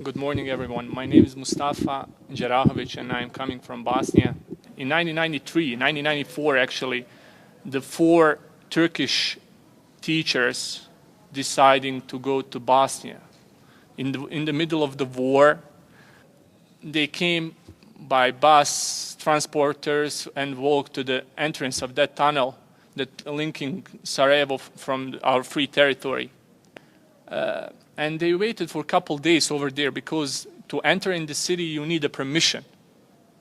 Good morning, everyone. My name is Mustafa Jerahovic, and I'm coming from Bosnia. In 1994, actually, the 4 Turkish teachers deciding to go to Bosnia. In the middle of the war, they came by bus transporters and walked to the entrance of that tunnel that linking Sarajevo from our free territory. And they waited for a couple days over there because to enter in the city you need a permission,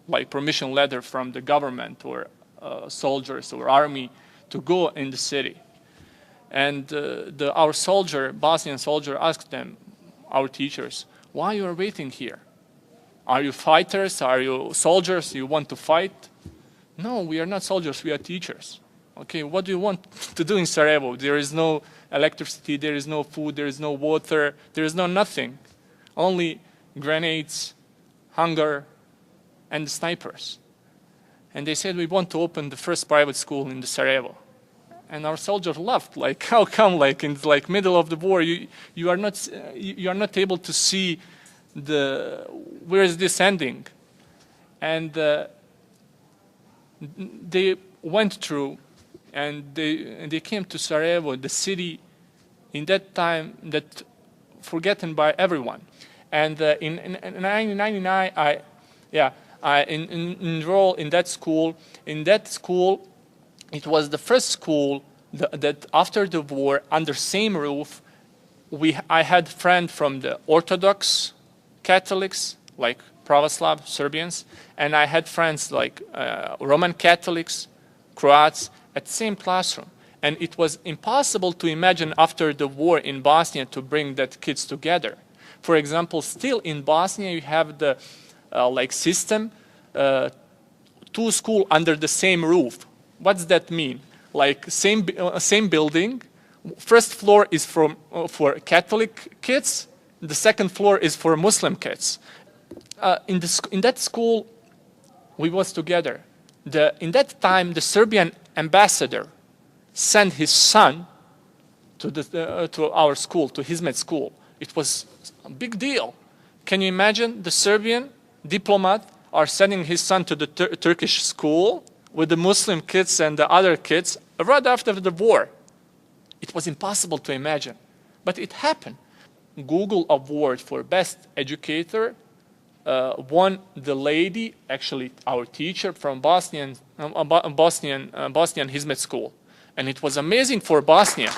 like permission letter from the government or soldiers or army to go in the city. And our soldier, Bosnian soldier, asked them, our teachers, why you are waiting here? Are you fighters? Are you soldiers? You want to fight? No, we are not soldiers, we are teachers. Okay, what do you want to do in Sarajevo? There is no electricity, there is no food, there is no water, there is no nothing. Only grenades, hunger, and snipers. And they said, we want to open the first private school in the Sarajevo. And our soldiers laughed, like, how come, like, in the middle of the war, you are not able to see where is this ending? And they went through, and they came to Sarajevo, the city in that time that forgotten by everyone. And in 1999, I enrolled in that school. In that school, it was the first school that after the war, under same roof, I had friends from the Orthodox Catholics, like Pravoslav Serbians, and I had friends like Roman Catholics, Croats, at the same classroom. And it was impossible to imagine after the war in Bosnia to bring that kids together. For example, still in Bosnia you have the system, 2 schools under the same roof. What does that mean? Like same building, first floor is for Catholic kids, the second floor is for Muslim kids. In that school, we was together. In that time, the Serbian ambassador sent his son to our school, to Hizmet school. It was a big deal. Can you imagine the Serbian diplomat are sending his son to the Turkish school with the Muslim kids and the other kids right after the war? It was impossible to imagine, but it happened. Google Award for Best Educator won the lady, actually our teacher from Bosnian Hizmet school. And it was amazing for Bosnia.